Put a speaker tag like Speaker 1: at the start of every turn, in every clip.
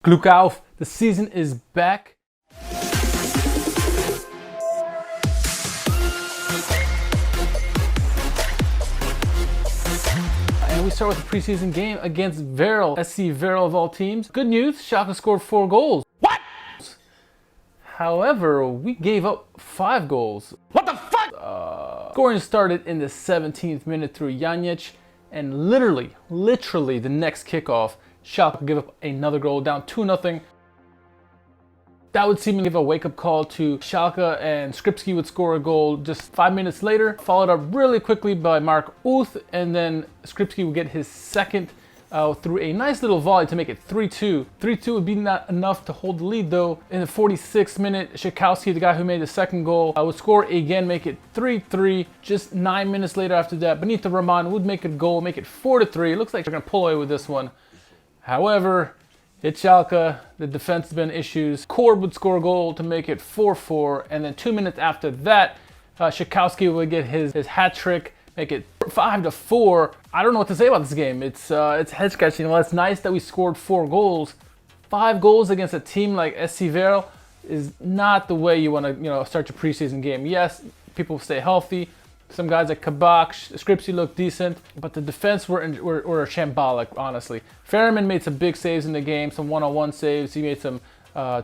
Speaker 1: Glück auf, the season is back. And we start with a preseason game against VERL, SC VERL of all teams. Good news, Schalke scored 4 goals. What? However, we gave up 5 goals. What the fuck? Scoring started in the 17th minute through Janic, and literally the next kickoff, Schalke give up another goal, down 2-0. That would seemingly give a wake-up call to Schalke, and Skripski would score a goal just 5 minutes later, followed up really quickly by Mark Uth, and then Skripski would get his second through a nice little volley to make it 3-2. 3-2 would be not enough to hold the lead though. In the 46th minute, Schakowsky, the guy who made the second goal, would score again, make it 3-3. Just 9 minutes later after that, Benito Raman would make a goal, make it 4-3. It looks like they're going to pull away with this one. However, it's Schalke, the defense has been issues. Korb would score a goal to make it 4-4, and then 2 minutes after that, Schakowsky would get his hat trick, make it 5-4. I don't know what to say about this game. It's head scratching. Well, it's nice that we scored 4 goals. 5 goals against a team like SC VERL is not the way you want to start your preseason game. Yes, people stay healthy. Some guys like Kabak, Skripski looked decent, but the defense were shambolic, honestly. Ferryman made some big saves in the game, some one-on-one saves. He made some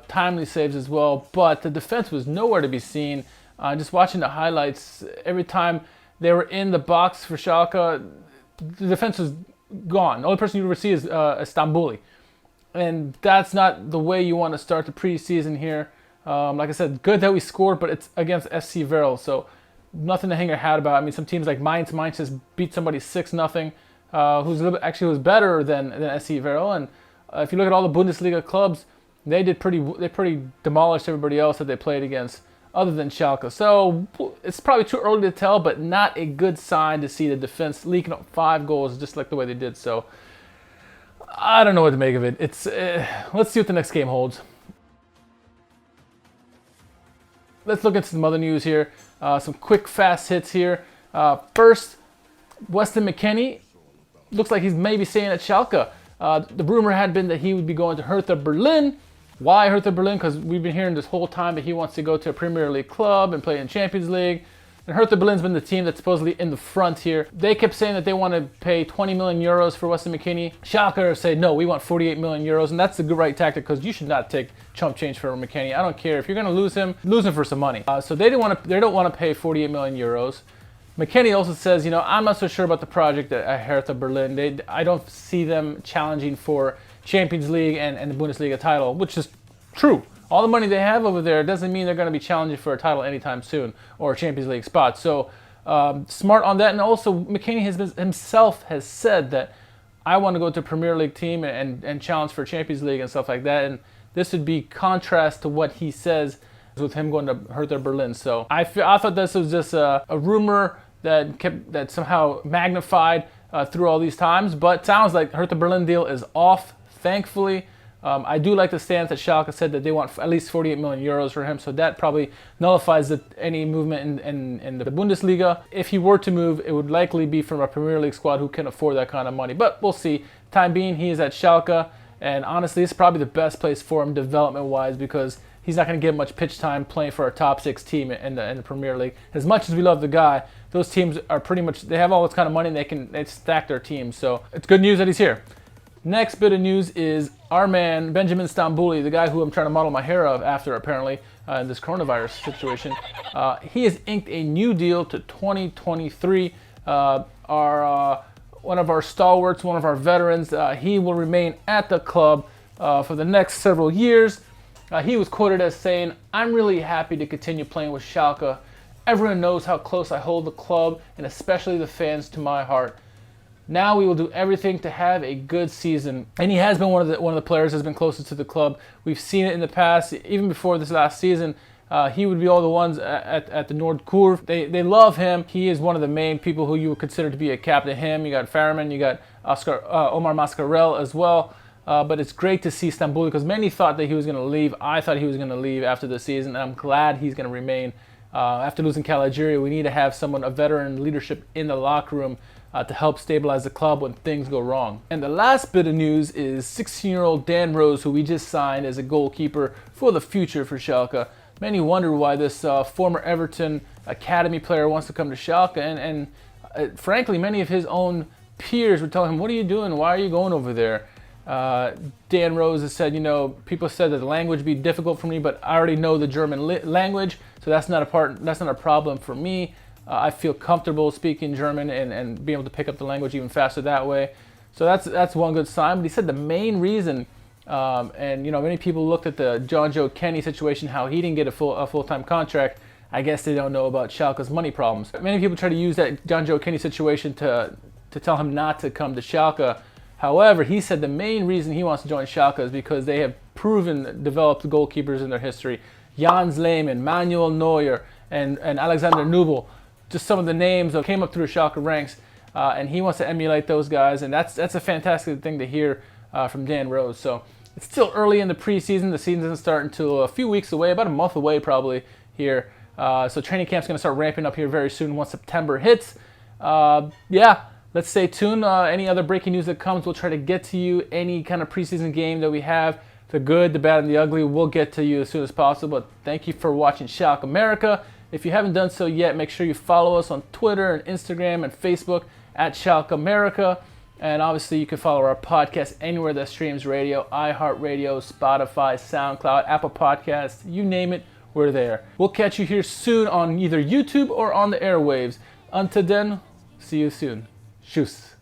Speaker 1: timely saves as well, but the defense was nowhere to be seen. Just watching the highlights, every time they were in the box for Schalke, the defense was gone. The only person you ever see is Stambouli. And that's not the way you want to start the preseason here. Like I said, good that we scored, but it's against SC VERL, so nothing to hang your hat about. I mean, some teams like Mainz just beat somebody 6-0, who's better than SC VERL. And if you look at all the Bundesliga clubs, they pretty demolished everybody else that they played against, other than Schalke. So it's probably too early to tell, but not a good sign to see the defense leaking up 5 goals just like the way they did. So I don't know what to make of it. Let's see what the next game holds. Let's look into some other news here. Some quick, fast hits here. First, Weston McKennie looks like he's maybe staying at Schalke. The rumor had been that he would be going to Hertha Berlin. Why Hertha Berlin? Because we've been hearing this whole time that he wants to go to a Premier League club and play in Champions League. And Hertha Berlin's been the team that's supposedly in the front here. They kept saying that they want to pay 20 million euros for Weston McKennie. Schalke said, no, we want 48 million euros. And that's the good right tactic, because you should not take chump change for McKennie. I don't care. If you're going to lose him for some money. So they don't want to pay 48 million euros. McKennie also says, I'm not so sure about the project at Hertha Berlin. I don't see them challenging for Champions League and the Bundesliga title, which is true. All the money they have over there doesn't mean they're going to be challenging for a title anytime soon or a Champions League spot. So smart on that. And also McKennie himself has said that I want to go to a Premier League team and challenge for Champions League and stuff like that. And this would be contrast to what he says with him going to Hertha Berlin. So I thought this was just a rumor that somehow magnified through all these times. But it sounds like Hertha Berlin deal is off, thankfully. I do like the stance that Schalke said that they want at least 48 million euros for him, so that probably nullifies any movement in the Bundesliga. If he were to move, it would likely be from a Premier League squad who can afford that kind of money. But we'll see. Time being, he is at Schalke, and honestly, it's probably the best place for him development-wise, because he's not going to get much pitch time playing for a top 6 team in the Premier League. As much as we love the guy, those teams are pretty much, they have all this kind of money, and they stack their teams. So it's good news that he's here. Next bit of news is our man, Benjamin Stambouli, the guy who I'm trying to model my hair after, apparently, in this coronavirus situation. He has inked a new deal to 2023. One of our stalwarts, one of our veterans, he will remain at the club for the next several years. He was quoted as saying, "I'm really happy to continue playing with Schalke. Everyone knows how close I hold the club, and especially the fans, to my heart. Now we will do everything to have a good season." And he has been one of the players that's been closest to the club. We've seen it in the past, even before this last season. He would be all the ones at the Nordkurve. They love him. He is one of the main people who you would consider to be a captain. Him, you got Farriman, you got Omar Mascarell as well. But it's great to see Stambouli, because many thought that he was going to leave. I thought he was going to leave after the season, and I'm glad he's going to remain. After losing Caligiuri, we need to have a veteran leadership in the locker room. to help stabilize the club when things go wrong. And the last bit of news is 16-year-old Dan Rose, who we just signed as a goalkeeper for the future for Schalke. Many wonder why this former Everton academy player wants to come to Schalke, and frankly, many of his own peers would tell him, "What are you doing? Why are you going over there?" Dan Rose has said, people said that the language would be difficult for me, but I already know the German language, so that's not a problem for me. I feel comfortable speaking German and being able to pick up the language even faster that way. So that's one good sign. But he said the main reason, many people looked at the John Joe Kenny situation, how he didn't get a full-time contract. I guess they don't know about Schalke's money problems. Many people try to use that John Joe Kenny situation to tell him not to come to Schalke. However, he said the main reason he wants to join Schalke is because they have developed goalkeepers in their history. Jans Lehmann, Manuel Neuer, and Alexander Nubel. Just some of the names that came up through the Schalke ranks, and he wants to emulate those guys, and that's a fantastic thing to hear from Dan Rose. So it's still early in the preseason. The season doesn't start until a few weeks away, about a month away probably here. So training camp's going to start ramping up here very soon once September hits. Let's stay tuned. Any other breaking news that comes, we'll try to get to you. Any kind of preseason game that we have, the good, the bad, and the ugly, we'll get to you as soon as possible. But thank you for watching SchalkeMerica. If you haven't done so yet, make sure you follow us on Twitter and Instagram and Facebook at SchalkeMerica. And obviously, you can follow our podcast anywhere that streams radio, iHeartRadio, Spotify, Soundcloud, Apple Podcasts, you name it, we're there. We'll catch you here soon on either YouTube or on the airwaves. Until then, see you soon. Tschüss.